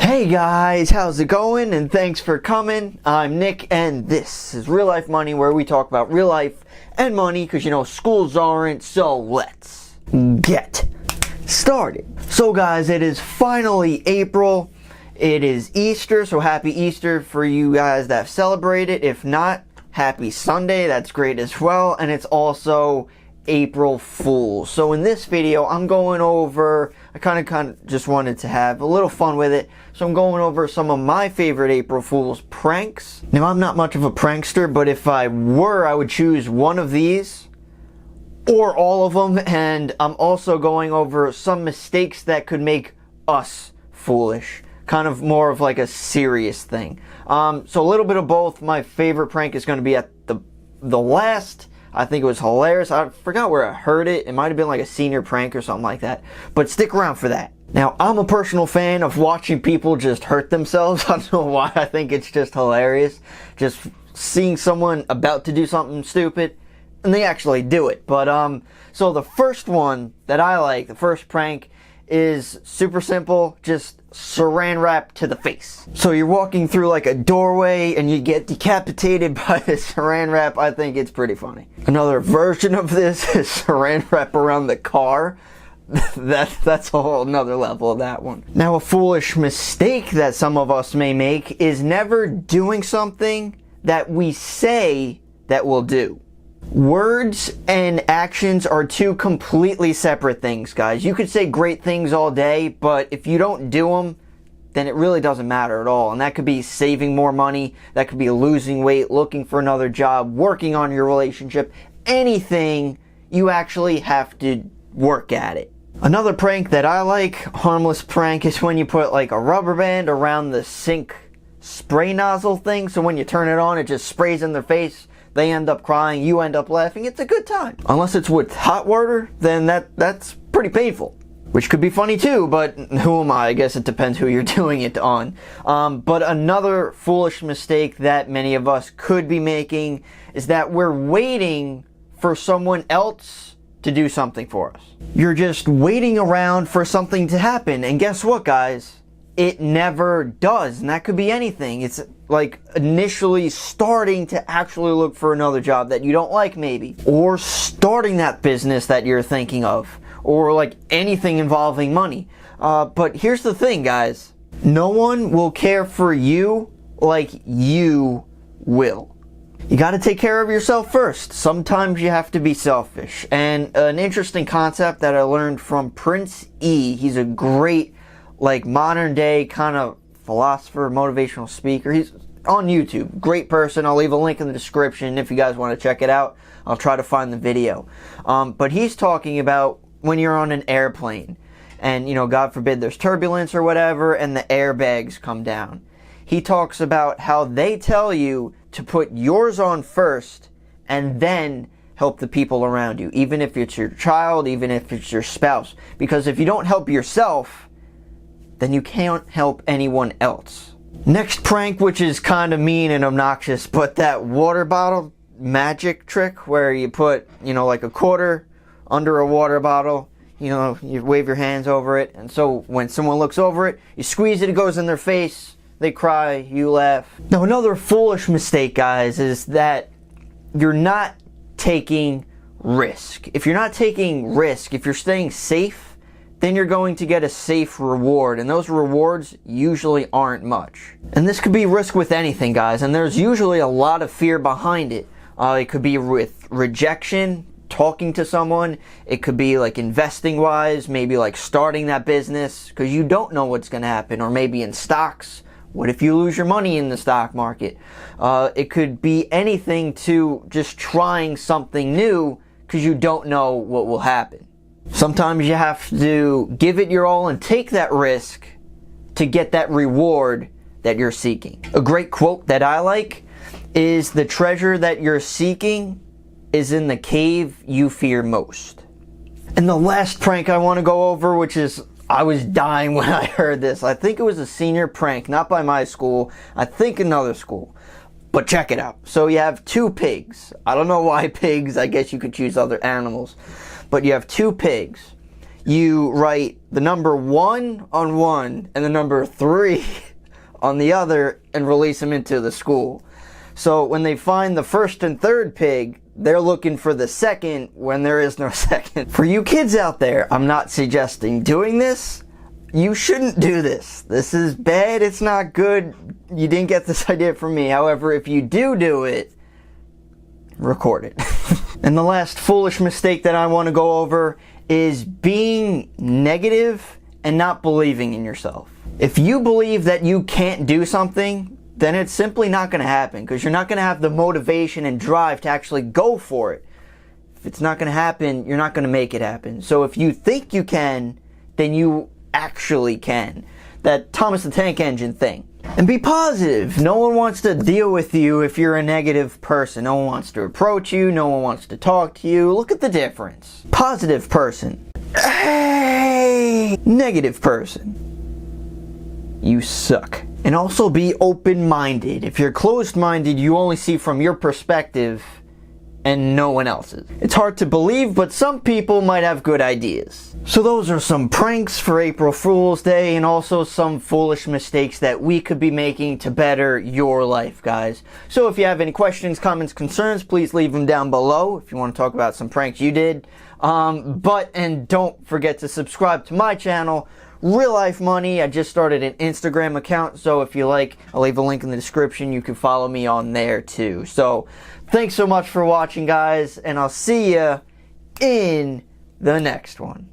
Hey guys, how's it going? And thanks for coming. I'm Nick and this is Real Life Money, where we talk about real life and money because schools aren't, so let's get started. So guys, it is finally April. It is Easter, so happy Easter for you guys that celebrate it. If not, happy Sunday, that's great as well. And it's also April Fool's. So in this video, I'm going over, I kind of just wanted to have a little fun with it. So I'm going over some of my favorite April Fool's pranks. Now, I'm not much of a prankster, but if I were, I would choose one of these or all of them. And I'm also going over some mistakes that could make us foolish. Kind of more of like a serious thing. So a little bit of both. My favorite prank is going to be at the last. I think it was hilarious. I forgot where I heard it. It might have been like a senior prank or something like that. But stick around for that. Now, I'm a personal fan of watching people just hurt themselves. I don't know why. I think it's just hilarious. Just seeing someone about to do something stupid and they actually do it. But, so the first one that I like, the first prank, is super simple. Just saran wrap to the face. So you're walking through like a doorway and you get decapitated by the saran wrap. I think it's pretty funny. Another version of this is saran wrap around the car. That's a whole nother level of that one. Now, a foolish mistake that some of us may make is never doing something that we say that we'll do. Words and actions are two completely separate things, guys. You could say great things all day, but if you don't do them, then it really doesn't matter at all. And that could be saving more money, that could be losing weight, looking for another job, working on your relationship, anything. You actually have to work at it. Another prank that I like, harmless prank, is when you put like a rubber band around the sink spray nozzle thing, so when you turn it on, it just sprays in their face. They end up crying, you end up laughing. It's a good time. Unless it's with hot water, then that's pretty painful. Which could be funny too, but who am I? I guess it depends who you're doing it on. But another foolish mistake that many of us could be making is that we're waiting for someone else to do something for us. You're just waiting around for something to happen. And guess what, guys? It never does. And that could be anything. It's like initially starting to actually look for another job that you don't like, maybe. Or starting that business that you're thinking of. Or like anything involving money. But here's the thing, guys. No one will care for you like you will. You got to take care of yourself first. Sometimes you have to be selfish. And an interesting concept that I learned from Prince E. He's a great, like, modern day kind of philosopher, motivational speaker. He's on YouTube. Great person. I'll leave a link in the description if you guys want to check it out. I'll try to find the video. But he's talking about when you're on an airplane and, God forbid there's turbulence or whatever and the airbags come down. He talks about how they tell you to put yours on first and then help the people around you. Even if it's your child, even if it's your spouse. Because if you don't help yourself, then you can't help anyone else. Next prank, which is kind of mean and obnoxious, but that water bottle magic trick where you put, like a quarter under a water bottle, you wave your hands over it, and so when someone looks over it, you squeeze it, it goes in their face, they cry, you laugh. Now, another foolish mistake, guys, is that you're not taking risk. If you're not taking risk, if you're staying safe, then you're going to get a safe reward. And those rewards usually aren't much. And this could be risk with anything, guys. And there's usually a lot of fear behind it. It could be with rejection, talking to someone. It could be like investing wise, maybe like starting that business because you don't know what's going to happen. Or maybe in stocks. What if you lose your money in the stock market? It could be anything to just trying something new because you don't know what will happen. Sometimes you have to give it your all and take that risk to get that reward that you're seeking. A great quote that I like is, "The treasure that you're seeking is in the cave you fear most." And the last prank I want to go over, which is, I was dying when I heard this. I think it was a senior prank, not by my school. I think another school. But check it out. So you have two pigs. I don't know why pigs. I guess you could choose other animals. But you have two pigs. you write the number 1 on one and the number 3 on the other and release them into the school. So when they find the first and third pig, they're looking for the second when there is no second. For you kids out there, I'm not suggesting doing this. You shouldn't do this. This is bad. It's not good. You didn't get this idea from me. However, if you do it, record it. And the last foolish mistake that I want to go over is being negative and not believing in yourself. If you believe that you can't do something, then it's simply not going to happen, because you're not going to have the motivation and drive to actually go for it. If it's not going to happen, you're not going to make it happen. So if you think you can, then you actually can. That Thomas the Tank Engine thing. And be positive. No one wants to deal with you if you're a negative person. No one wants to approach you. No one wants to talk to you. Look at the difference. Positive person. Hey! Negative person. You suck. And also be open-minded. If you're closed-minded, you only see from your perspective and no one else's. It's hard to believe, but some people might have good ideas. So those are some pranks for April Fool's Day, and also some foolish mistakes that we could be making to better your life, guys. So if you have any questions, comments, concerns, please leave them down below if you want to talk about some pranks you did. And don't forget to subscribe to my channel, Real Life Money. I just started an Instagram account, so if you like, I'll leave a link in the description. You can follow me on there too. So thanks so much for watching, guys, and I'll see you in the next one.